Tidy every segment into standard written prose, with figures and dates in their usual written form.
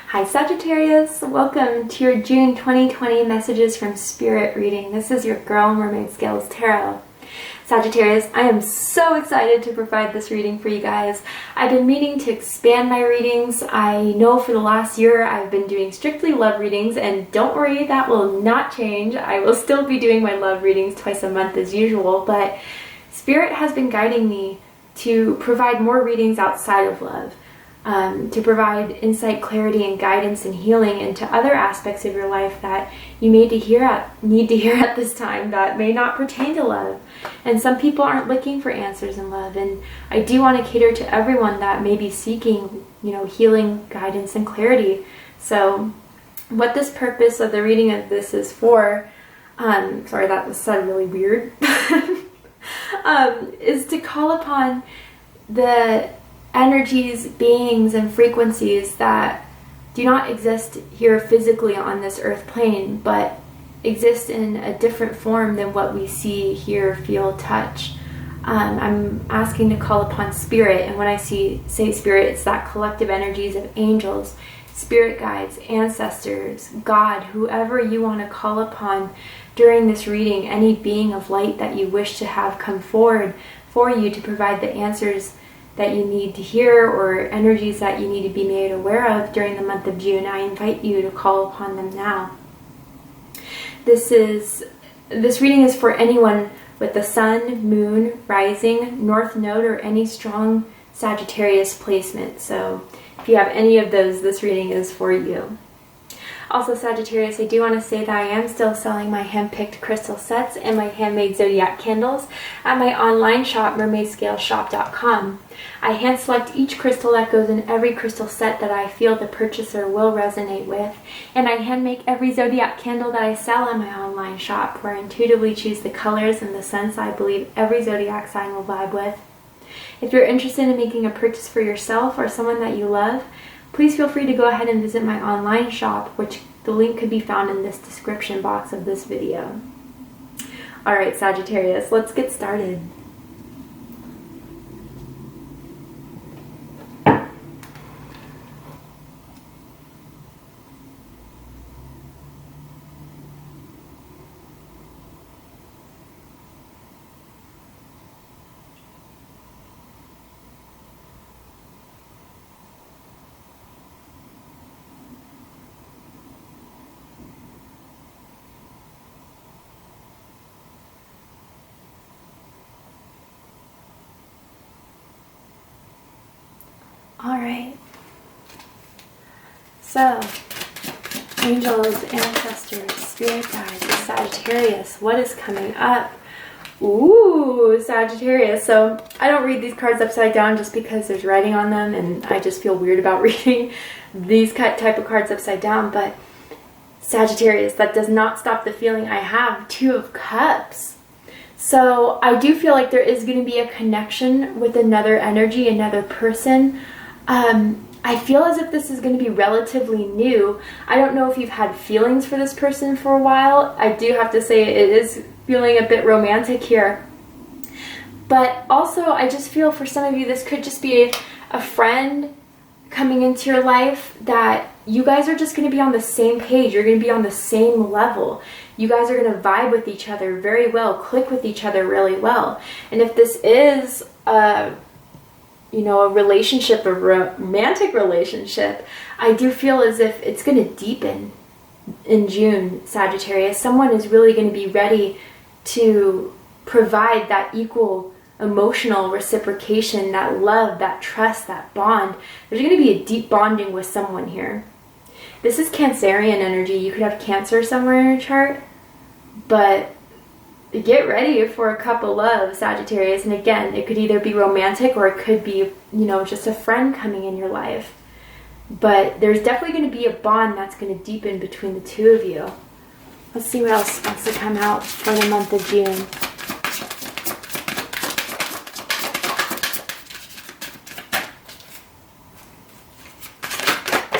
Hi Sagittarius, welcome to your June 2020 Messages from Spirit reading. This is your girl Mermaid Scales Tarot. Sagittarius, I am so excited to provide this reading for you guys. I've been meaning to expand my readings. I know for the last year I've been doing strictly love readings, and don't worry, that will not change. I will still be doing my love readings twice a month as usual, but Spirit has been guiding me to provide more readings outside of love. To provide insight, clarity, and guidance and healing into other aspects of your life that you need to hear at this time that may not pertain to love. And some people aren't looking for answers in love, and I do want to cater to everyone that may be seeking, healing, guidance, and clarity. So what this purpose of the reading of this is for, sorry, that was sounded really weird, is to call upon the energies, beings, and frequencies that do not exist here physically on this earth plane, but exist in a different form than what we see, hear, feel, touch. I'm asking to call upon spirit, and when I say spirit, it's that collective energies of angels, spirit guides, ancestors, God, whoever you want to call upon during this reading, any being of light that you wish to have come forward for you to provide the answers that you need to hear or energies that you need to be made aware of during the month of June. I invite you to call upon them now. This reading is for anyone with the sun, moon, rising, north node, or any strong Sagittarius placement. So if you have any of those, this reading is for you. Also, Sagittarius, I do want to say that I am still selling my hand-picked crystal sets and my handmade Zodiac candles at my online shop, mermaidscaleshop.com. I hand select each crystal that goes in every crystal set that I feel the purchaser will resonate with, and I hand make every Zodiac candle that I sell in my online shop, where I intuitively choose the colors and the scents I believe every Zodiac sign will vibe with. If you're interested in making a purchase for yourself or someone that you love, please feel free to go ahead and visit my online shop, which the link could be found in this description box of this video. Alright, Sagittarius, let's get started. Alright, so angels, ancestors, spirit guides, Sagittarius, what is coming up? Ooh, Sagittarius. So I don't read these cards upside down just because there's writing on them, and I just feel weird about reading these type of cards upside down. But Sagittarius, that does not stop the feeling I have. Two of Cups. So I do feel like there is going to be a connection with another energy, another person. I feel as if this is going to be relatively new. I don't know if you've had feelings for this person for a while. I do have to say it is feeling a bit romantic here. But also, I just feel for some of you, this could just be a friend coming into your life that you guys are just going to be on the same page. You're going to be on the same level. You guys are going to vibe with each other very well, click with each other really well. And if this is a relationship, a romantic relationship, I do feel as if it's going to deepen in June, Sagittarius. Someone is really going to be ready to provide that equal emotional reciprocation, that love, that trust, that bond. There's going to be a deep bonding with someone here. This is Cancerian energy. You could have Cancer somewhere in your chart, but get ready for a cup of love, Sagittarius. And again, it could either be romantic or it could be, just a friend coming in your life. But there's definitely going to be a bond that's going to deepen between the two of you. Let's see what else wants to come out for the month of June.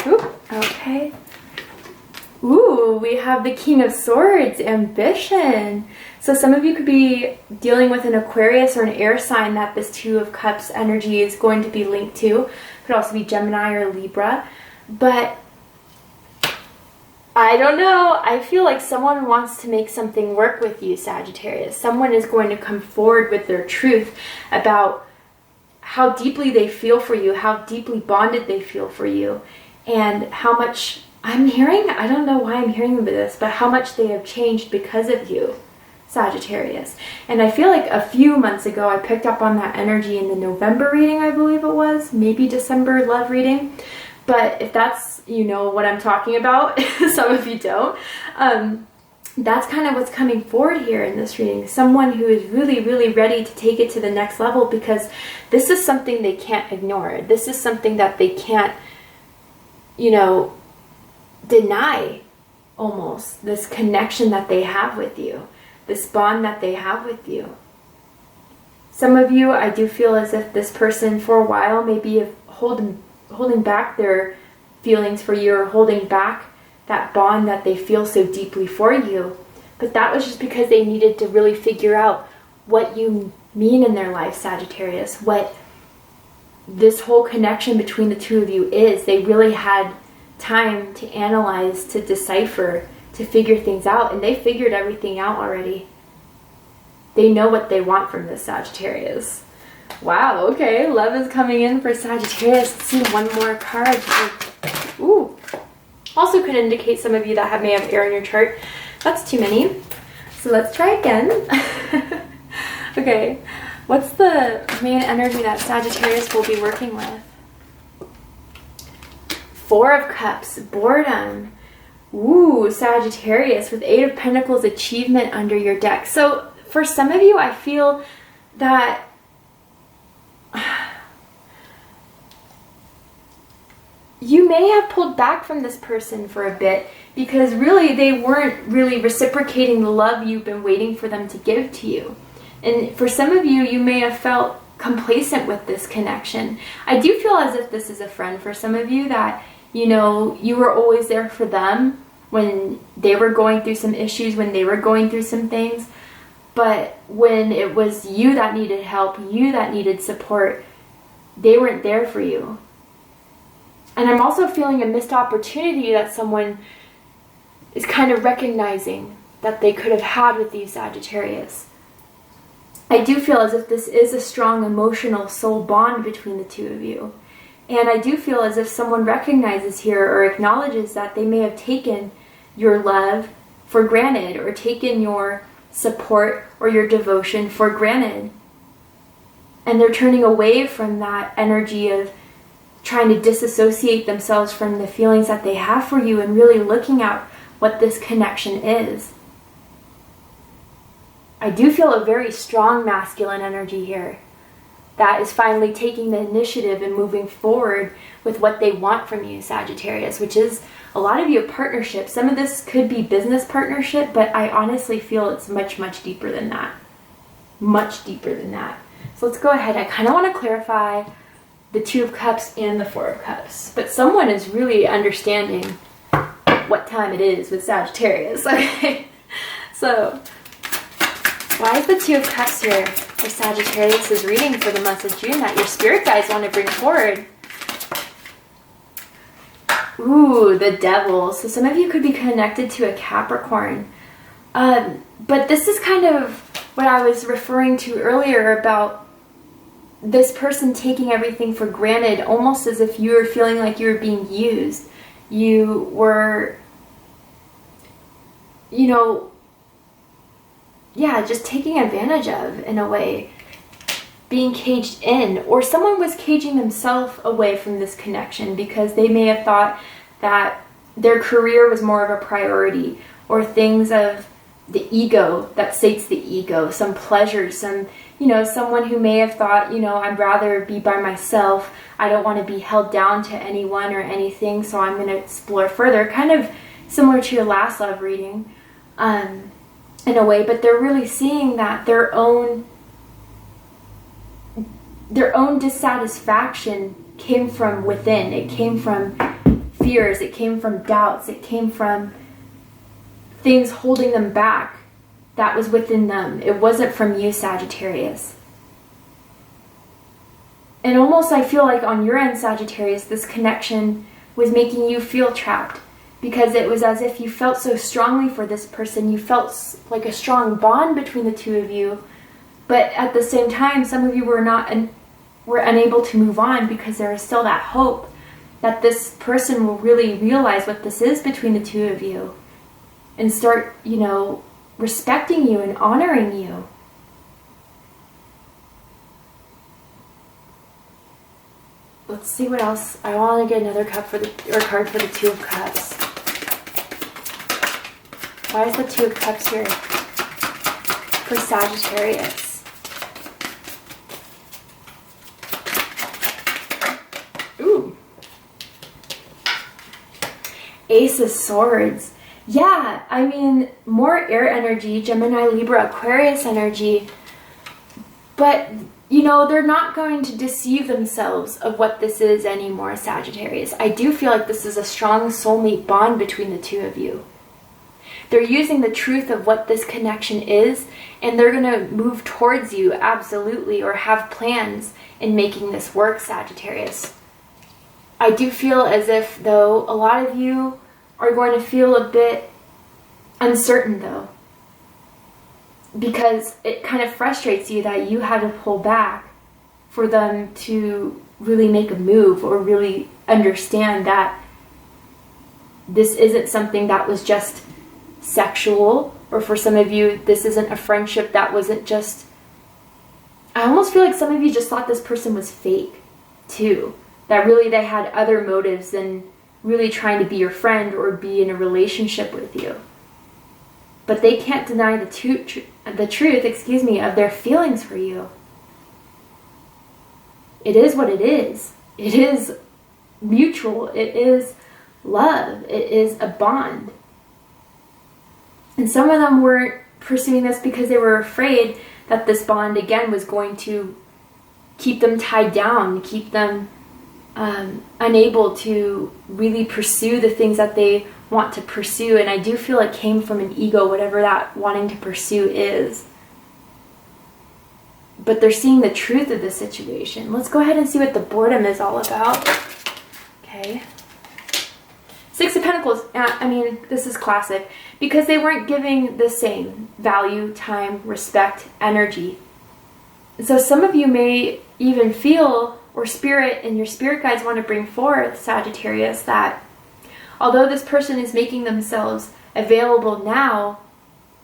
Ooh, okay. Ooh, we have the King of Swords, ambition. So some of you could be dealing with an Aquarius or an air sign that this Two of Cups energy is going to be linked to. Could also be Gemini or Libra. But I don't know. I feel like someone wants to make something work with you, Sagittarius. Someone is going to come forward with their truth about how deeply they feel for you, how deeply bonded they feel for you, and how much I'm hearing, I don't know why I'm hearing this, but how much they have changed because of you, Sagittarius. And I feel like a few months ago I picked up on that energy in the November reading, I believe it was, maybe December love reading. But if that's, you know, what I'm talking about, some of you don't, that's kind of what's coming forward here in this reading. Someone who is really, really ready to take it to the next level, because this is something they can't ignore. This is something that they can't, you know, deny, almost. This connection that they have with you, this bond that they have with you. Some of you, I do feel as if this person for a while maybe holding back their feelings for you, or holding back that bond that they feel so deeply for you. But that was just because they needed to really figure out what you mean in their life, Sagittarius, what this whole connection between the two of you is. They really had time to analyze, to decipher, to figure things out, and they figured everything out already. They know what they want from this, Sagittarius. Wow, okay, love is coming in for Sagittarius. Let's see one more card. Ooh. Also could indicate some of you that may have air in your chart. That's too many. So let's try again. Okay, what's the main energy that Sagittarius will be working with? Four of Cups, boredom. Ooh, Sagittarius with Eight of Pentacles, achievement under your deck. So for some of you, I feel that you may have pulled back from this person for a bit, because really they weren't really reciprocating the love you've been waiting for them to give to you. And for some of you, you may have felt complacent with this connection. I do feel as if this is a friend for some of you, that, you know, you were always there for them when they were going through some issues, when they were going through some things. But when it was you that needed help, you that needed support, they weren't there for you. And I'm also feeling a missed opportunity that someone is kind of recognizing that they could have had with you, Sagittarius. I do feel as if this is a strong emotional soul bond between the two of you. And I do feel as if someone recognizes here or acknowledges that they may have taken your love for granted, or taken your support or your devotion for granted. And they're turning away from that energy of trying to disassociate themselves from the feelings that they have for you, and really looking at what this connection is. I do feel a very strong masculine energy here that is finally taking the initiative and moving forward with what they want from you, Sagittarius, which is a lot of you a partnership. Some of this could be business partnership, but I honestly feel it's much, much deeper than that. Much deeper than that. So let's go ahead. I kind of want to clarify the Two of Cups and the Four of Cups. But someone is really understanding what time it is with Sagittarius. Okay, so why is the Two of Cups here for Sagittarius' reading for the month of June that your spirit guides want to bring forward? Ooh, the Devil. So some of you could be connected to a Capricorn. But this is kind of what I was referring to earlier about this person taking everything for granted, almost as if you were feeling like you were being used. You were, you know, yeah, just taking advantage of, in a way, being caged in. Or someone was caging themselves away from this connection because they may have thought that their career was more of a priority, or things of the ego that sates the ego, some pleasure, some, you know, someone who may have thought, you know, I'd rather be by myself. I don't want to be held down to anyone or anything, so I'm going to explore further. Kind of similar to your last love reading, in a way, but they're really seeing that their own dissatisfaction came from within. It came from fears, it came from doubts, it came from things holding them back that was within them. It wasn't from you, Sagittarius. And almost I feel like on your end, Sagittarius, this connection was making you feel trapped, because it was as if you felt so strongly for this person. You felt like a strong bond between the two of you, but at the same time, some of you were unable to move on because there is still that hope that this person will really realize what this is between the two of you and start, respecting you and honoring you. Let's see what else. I want to get another card for the Two of Cups. Why is the Two of Cups here for Sagittarius? Ooh. Ace of Swords. Yeah, I mean, more air energy, Gemini, Libra, Aquarius energy. But, they're not going to deceive themselves of what this is anymore, Sagittarius. I do feel like this is a strong soulmate bond between the two of you. They're using the truth of what this connection is, and they're going to move towards you, absolutely, or have plans in making this work, Sagittarius. I do feel as if, though, a lot of you are going to feel a bit uncertain, though, because it kind of frustrates you that you had to pull back for them to really make a move or really understand that this isn't something that was just sexual, or for some of you, this isn't a friendship that wasn't just... I almost feel like some of you just thought this person was fake, too. That really they had other motives than really trying to be your friend or be in a relationship with you. But they can't deny the truth, of their feelings for you. It is what it is. It is mutual. It is love. It is a bond. And some of them weren't pursuing this because they were afraid that this bond, again, was going to keep them tied down, keep them unable to really pursue the things that they want to pursue. And I do feel it came from an ego, whatever that wanting to pursue is. But they're seeing the truth of the situation. Let's go ahead and see what the boredom is all about. Okay. Six of Pentacles. I mean, this is classic. Because they weren't giving the same value, time, respect, energy. So some of you may even feel, or spirit and your spirit guides want to bring forth, Sagittarius, that although this person is making themselves available now,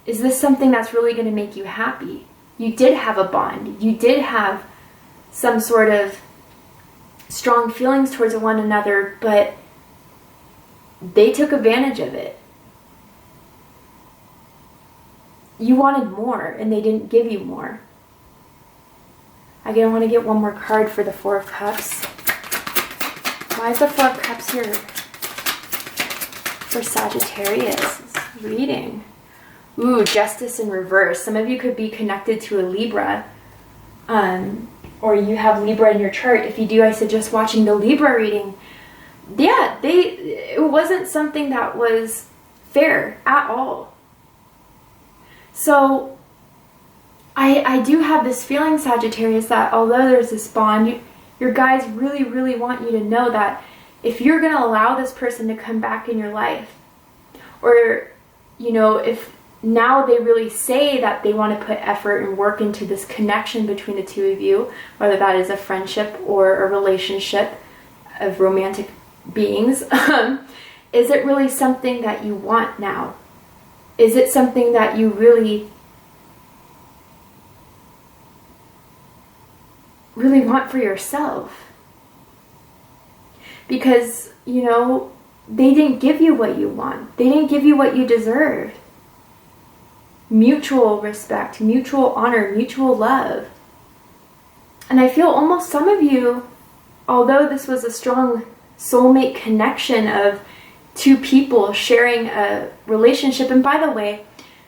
is this something that's really going to make you happy? You did have a bond. You did have some sort of strong feelings towards one another, but they took advantage of it. You wanted more, and they didn't give you more. Again, I want to get one more card for the Four of Cups. Why is the Four of Cups here for Sagittarius reading? Ooh, Justice in reverse. Some of you could be connected to a Libra, or you have Libra in your chart. If you do, I suggest watching the Libra reading. Yeah, it wasn't something that was fair at all. So I do have this feeling, Sagittarius, that although there's this bond, your guides really, really want you to know that if you're going to allow this person to come back in your life, or, if now they really say that they want to put effort and work into this connection between the two of you, whether that is a friendship or a relationship of romantic beings, is it really something that you want now? Is it something that you really want for yourself? Because, they didn't give you what you want. They didn't give you what you deserve. Mutual respect, mutual honor, mutual love. And I feel almost some of you, although this was a strong soulmate connection of two people sharing a relationship, and by the way,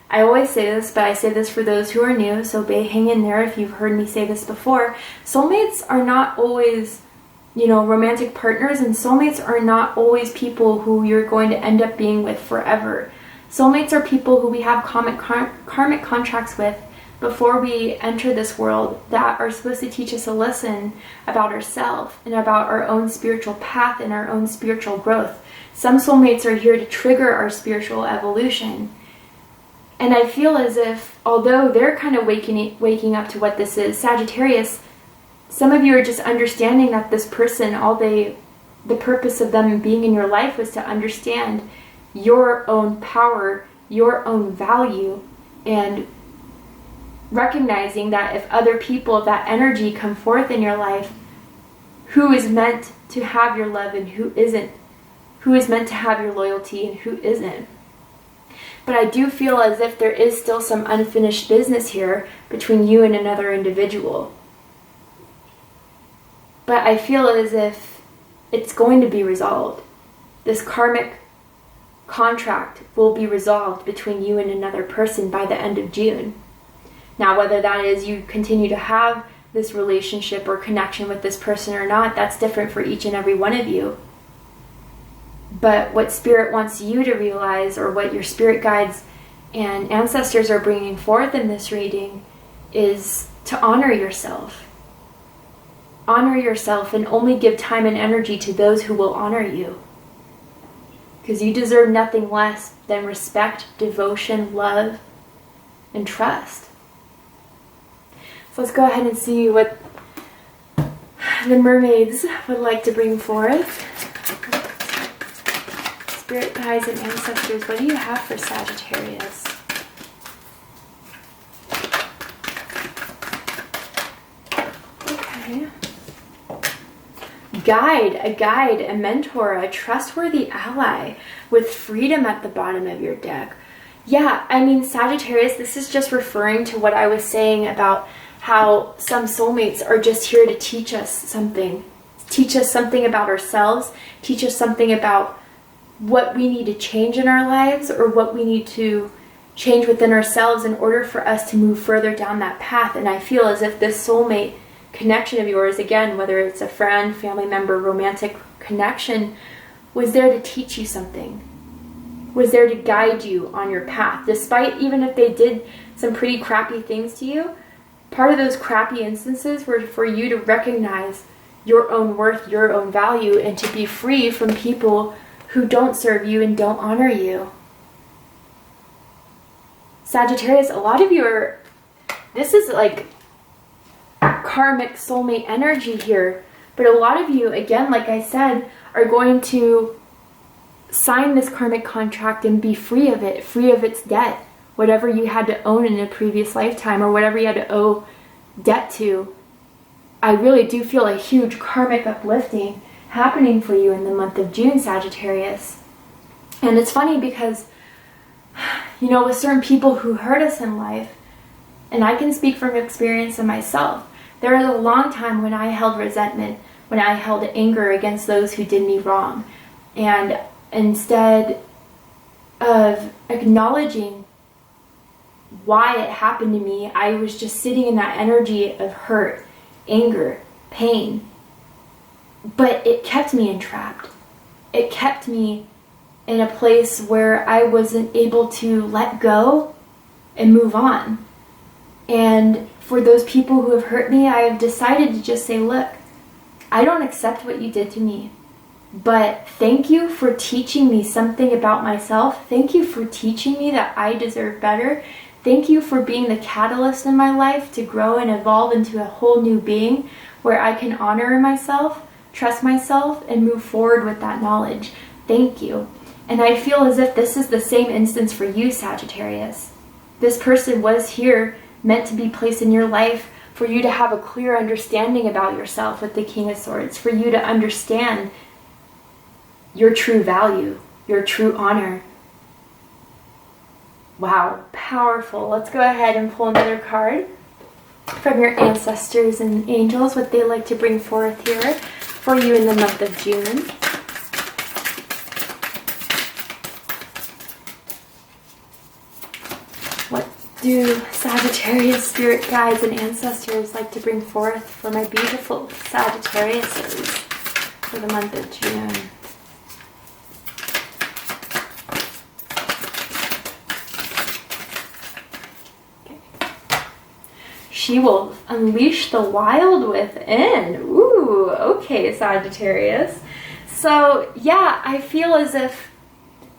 I always say this, but I say this for those who are new, so hang in there if you've heard me say this before. Soulmates are not always, romantic partners, and soulmates are not always people who you're going to end up being with forever. Soulmates are people who we have karmic contracts with, before we enter this world that are supposed to teach us a lesson about ourselves and about our own spiritual path and our own spiritual growth. Some soulmates are here to trigger our spiritual evolution. And I feel as if, although they're kind of waking up to what this is, Sagittarius, some of you are just understanding that this person, the purpose of them being in your life was to understand your own power, your own value, and recognizing that if other people of that energy come forth in your life, who is meant to have your love and who isn't, who is meant to have your loyalty and who isn't. But I do feel as if there is still some unfinished business here between you and another individual. But I feel as if it's going to be resolved. This karmic contract will be resolved between you and another person by the end of June. Now, whether that is you continue to have this relationship or connection with this person or not, that's different for each and every one of you. But what Spirit wants you to realize, or what your spirit guides and ancestors are bringing forth in this reading, is to honor yourself. Honor yourself and only give time and energy to those who will honor you. Because you deserve nothing less than respect, devotion, love, and trust. So let's go ahead and see what the mermaids would like to bring forth. Spirit guides and ancestors, what do you have for Sagittarius? Okay. A guide, a mentor, a trustworthy ally with freedom at the bottom of your deck. Yeah, I mean, Sagittarius, this is just referring to what I was saying about how some soulmates are just here to teach us something. Teach us something about ourselves, teach us something about what we need to change in our lives or what we need to change within ourselves in order for us to move further down that path. And I feel as if this soulmate connection of yours, again, whether it's a friend, family member, romantic connection, was there to teach you something, was there to guide you on your path. Despite, even if they did some pretty crappy things to you, part of those crappy instances were for you to recognize your own worth, your own value, and to be free from people who don't serve you and don't honor you. Sagittarius, a lot of you are, this is like karmic soulmate energy here, but a lot of you, again, like I said, are going to sign this karmic contract and be free of it, free of its debt, whatever you had to own in a previous lifetime or whatever you had to owe debt to. I really do feel a huge karmic uplifting happening for you in the month of June, Sagittarius. And it's funny because, you know, with certain people who hurt us in life, and I can speak from experience of myself, there was a long time when I held resentment, when I held anger against those who did me wrong. And instead of acknowledging why it happened to me, I was just sitting in that energy of hurt, anger, pain. But it kept me entrapped. It kept me in a place where I wasn't able to let go and move on. And for those people who have hurt me, I have decided to just say, look, I don't accept what you did to me, but thank you for teaching me something about myself. Thank you for teaching me that I deserve better. Thank you for being the catalyst in my life to grow and evolve into a whole new being where I can honor myself, trust myself, and move forward with that knowledge. Thank you. And I feel as if this is the same instance for you, Sagittarius. This person was here meant to be placed in your life for you to have a clear understanding about yourself with the King of Swords, for you to understand your true value, your true honor. Wow, powerful. Let's go ahead and pull another card from your ancestors and angels, what they like to bring forth here for you in the month of June. What do Sagittarius spirit guides and ancestors like to bring forth for my beautiful Sagittariuses for the month of June? she will unleash the wild within. Ooh, okay, Sagittarius. So yeah, I feel as if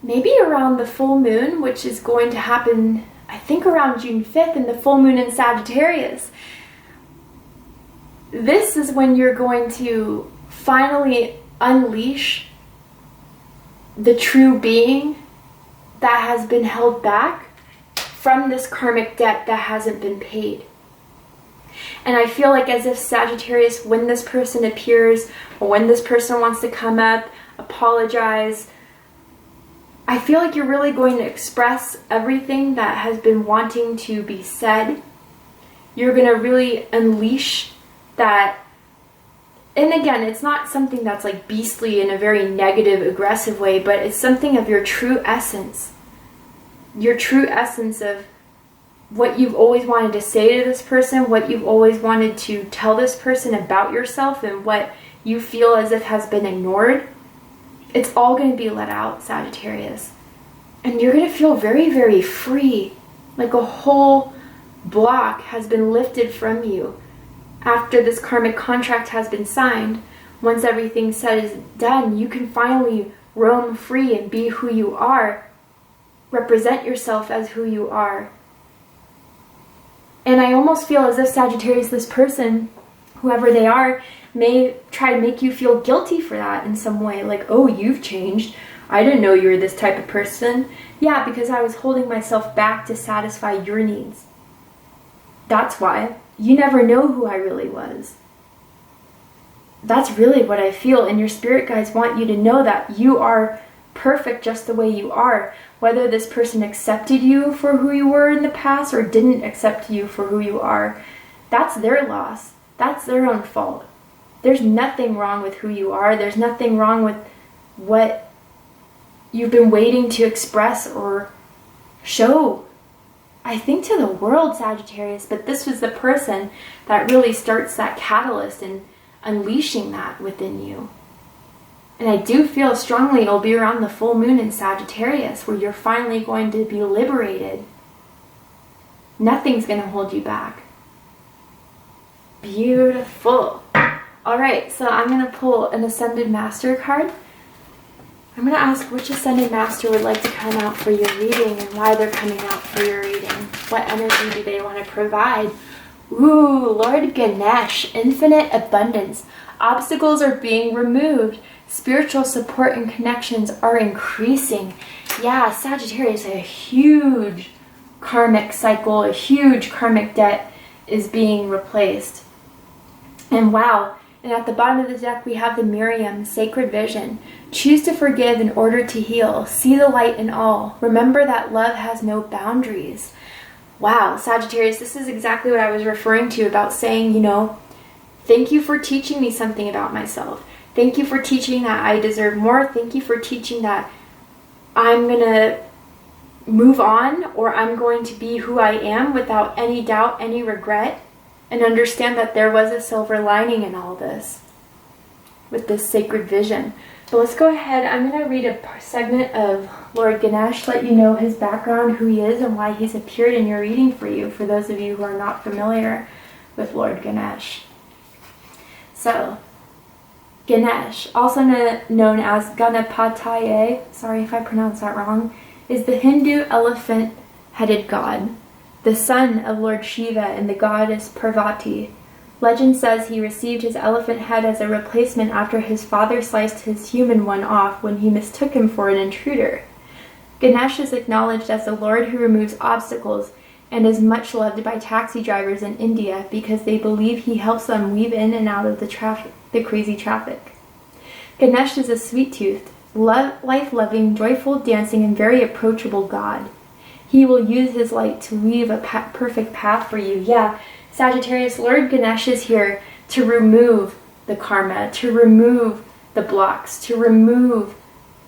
maybe around the full moon, which is going to happen, I think around June 5th, and the full moon in Sagittarius, this is when you're going to finally unleash the true being that has been held back from this karmic debt that hasn't been paid. And I feel like as if Sagittarius, when this person appears, or when this person wants to come up, apologize, I feel like you're really going to express everything that has been wanting to be said. You're going to really unleash that. And again, it's not something that's like beastly in a very negative, aggressive way, but it's something of your true essence. Your true essence of what you've always wanted to say to this person, what you've always wanted to tell this person about yourself, and what you feel as if has been ignored. It's all going to be let out, Sagittarius. And you're going to feel very, very free. Like a whole block has been lifted from you. After this karmic contract has been signed, once everything's said is done, you can finally roam free and be who you are. Represent yourself as who you are. And I almost feel as if Sagittarius, this person, whoever they are, may try to make you feel guilty for that in some way. Like, oh, you've changed. I didn't know you were this type of person. Yeah, because I was holding myself back to satisfy your needs. That's why. You never know who I really was. That's really what I feel. And your spirit guides want you to know that you are perfect just the way you are. Whether this person accepted you for who you were in the past or didn't accept you for who you are, that's their loss. That's their own fault. There's nothing wrong with who you are. There's nothing wrong with what you've been waiting to express or show, I think, to the world, Sagittarius. But this was the person that really starts that catalyst and unleashing that within you. And I do feel strongly it'll be around the full moon in Sagittarius where you're finally going to be liberated. Nothing's going to hold you back. Beautiful. All right, so I'm going to pull an Ascended Master card. I'm going to ask which Ascended Master would like to come out for your reading and why they're coming out for your reading. What energy do they want to provide? Ooh, Lord Ganesh, infinite abundance. Obstacles are being removed. Spiritual support and connections are increasing. Yeah, Sagittarius, a huge karmic cycle, a huge karmic debt is being replaced. And wow, and at the bottom of the deck we have the Miriam, Sacred Vision. Choose to forgive in order to heal. See the light in all. Remember that love has no boundaries. Wow, Sagittarius, this is exactly what I was referring to about saying, you know, thank you for teaching me something about myself. Thank you for teaching that I deserve more. Thank you for teaching that I'm going to move on, or I'm going to be who I am without any doubt, any regret, and understand that there was a silver lining in all this with this sacred vision. So let's go ahead. I'm going to read a segment of Lord Ganesh, let you know his background, who he is, and why he's appeared in your reading for you, for those of you who are not familiar with Lord Ganesh. So, Ganesh, also known as Ganapataye, sorry if I pronounced that wrong, is the Hindu elephant-headed god, the son of Lord Shiva and the goddess Parvati. Legend says he received his elephant head as a replacement after his father sliced his human one off when he mistook him for an intruder. Ganesh is acknowledged as the lord who removes obstacles and is much loved by taxi drivers in India because they believe he helps them weave in and out of the crazy traffic. Ganesh is a sweet-toothed, life-loving, joyful, dancing, and very approachable god. He will use his light to weave a perfect path for you. Yeah, Sagittarius, Lord Ganesh is here to remove the karma, to remove the blocks, to remove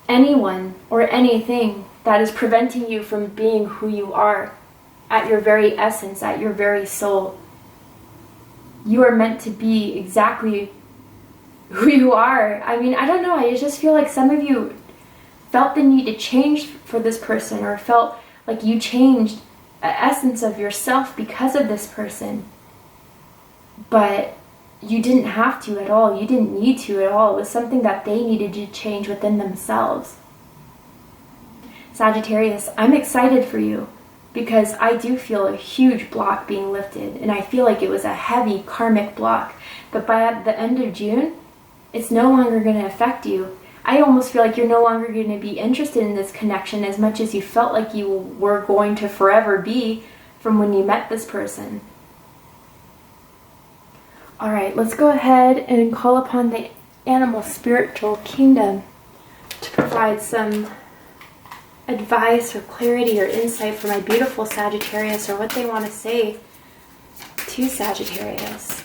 anyone or anything that is preventing you from being who you are at your very essence, at your very soul. You are meant to be exactly who you are. I mean, I don't know, I just feel like some of you felt the need to change for this person, or felt like you changed an essence of yourself because of this person. but you didn't have to at all. You didn't need to at all. It was something that they needed to change within themselves. Sagittarius, I'm excited for you because I do feel a huge block being lifted, and I feel like it was a heavy karmic block. But by the end of June, it's no longer going to affect you. I almost feel like you're no longer going to be interested in this connection as much as you felt like you were going to forever be from when you met this person. All right, let's go ahead and call upon the animal spiritual kingdom to provide some advice or clarity or insight for my beautiful Sagittarius, or what they want to say to Sagittarius.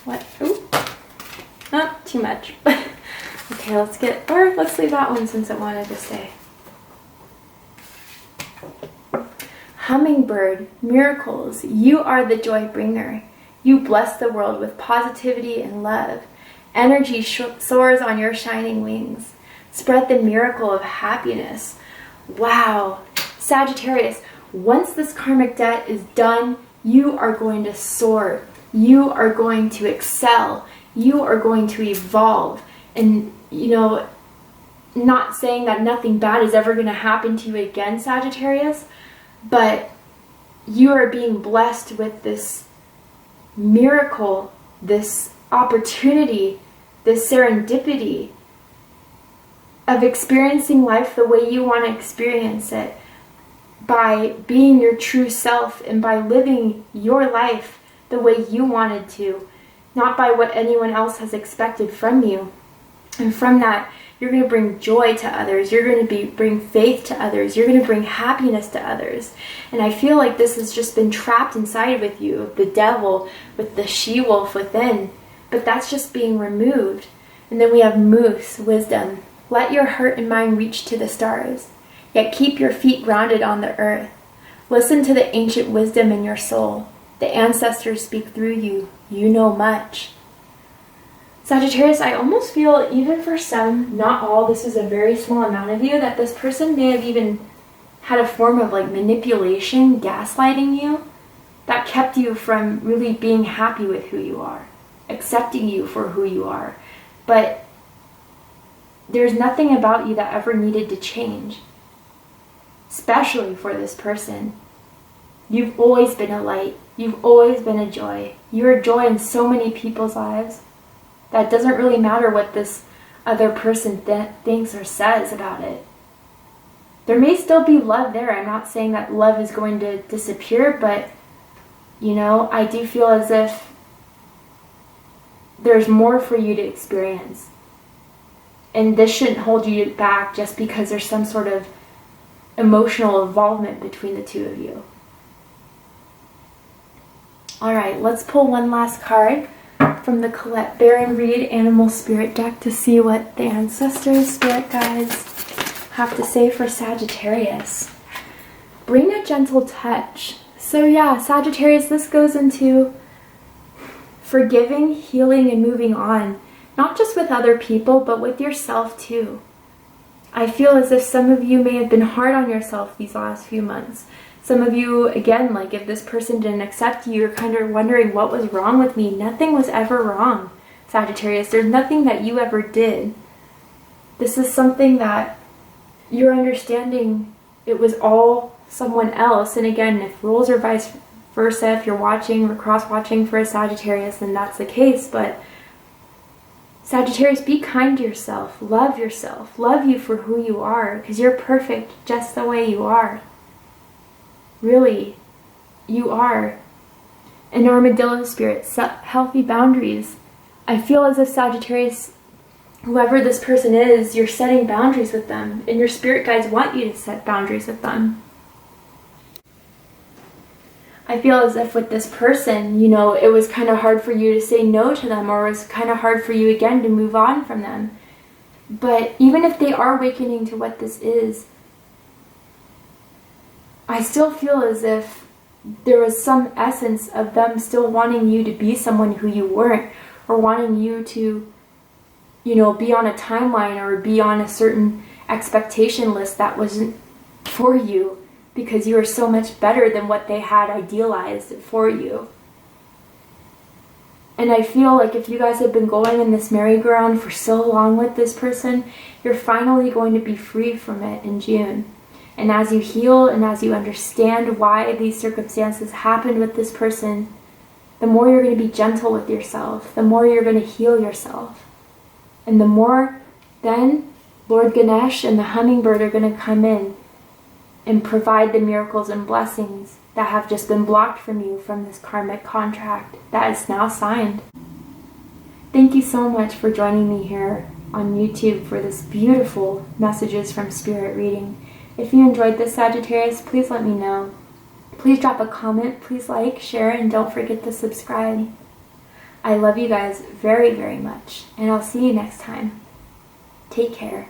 What? Ooh. Oh, too much. Okay, let's leave that one since it wanted to stay. Hummingbird, miracles, you are the joy bringer. You bless the world with positivity and love. Energy soars on your shining wings. Spread the miracle of happiness. Wow. Sagittarius, once this karmic debt is done, you are going to soar. You are going to excel. You are going to evolve. And, not saying that nothing bad is ever going to happen to you again, Sagittarius, but you are being blessed with this miracle, this opportunity, this serendipity of experiencing life the way you want to experience it, by being your true self and by living your life the way you wanted to, not by what anyone else has expected from you. And from that, you're going to bring joy to others. You're going to bring faith to others. You're going to bring happiness to others. And I feel like this has just been trapped inside with you, the devil, with the she-wolf within. But that's just being removed. And then we have moose, wisdom. Let your heart and mind reach to the stars, yet keep your feet grounded on the earth. Listen to the ancient wisdom in your soul. The ancestors speak through you. You know much. Sagittarius, I almost feel, even for some, not all, this is a very small amount of you, that this person may have even had a form of manipulation, gaslighting you, that kept you from really being happy with who you are, accepting you for who you are. But there's nothing about you that ever needed to change, especially for this person. You've always been a light. You've always been a joy. You're a joy in so many people's lives. That doesn't really matter what this other person thinks or says about it. There may still be love there. I'm not saying that love is going to disappear, but, I do feel as if there's more for you to experience. And this shouldn't hold you back just because there's some sort of emotional involvement between the two of you. All right, let's pull one last card from the Colette Baron Reed Animal Spirit deck to see what the ancestors, spirit guides have to say for Sagittarius. Bring a gentle touch. So yeah, Sagittarius, this goes into forgiving, healing, and moving on. Not just with other people, but with yourself too. I feel as if some of you may have been hard on yourself these last few months. Some of you, again, if this person didn't accept you, you're kind of wondering what was wrong with me. Nothing was ever wrong, Sagittarius. There's nothing that you ever did. This is something that you're understanding it was all someone else. And again, if roles are vice versa, if you're watching or cross-watching for a Sagittarius, then that's the case. But Sagittarius, be kind to yourself. Love yourself. Love you for who you are, because you're perfect just the way you are. Really, you are. An armadillo spirit, set healthy boundaries. I feel as if Sagittarius, whoever this person is, you're setting boundaries with them, and your spirit guides want you to set boundaries with them. I feel as if with this person, it was kind of hard for you to say no to them, or it was kind of hard for you again to move on from them. But even if they are awakening to what this is, I still feel as if there was some essence of them still wanting you to be someone who you weren't, or wanting you to, you know, be on a timeline or be on a certain expectation list that wasn't for you, because you are so much better than what they had idealized for you. And I feel like if you guys have been going in this merry-go-round for so long with this person, you're finally going to be free from it in June. And as you heal and as you understand why these circumstances happened with this person, the more you're going to be gentle with yourself, the more you're going to heal yourself. And the more then Lord Ganesh and the hummingbird are going to come in and provide the miracles and blessings that have just been blocked from you from this karmic contract that is now signed. Thank you so much for joining me here on YouTube for this beautiful Messages from Spirit reading. If you enjoyed this, Sagittarius, please let me know. Please drop a comment, please like, share, and don't forget to subscribe. I love you guys very, very much, and I'll see you next time. Take care.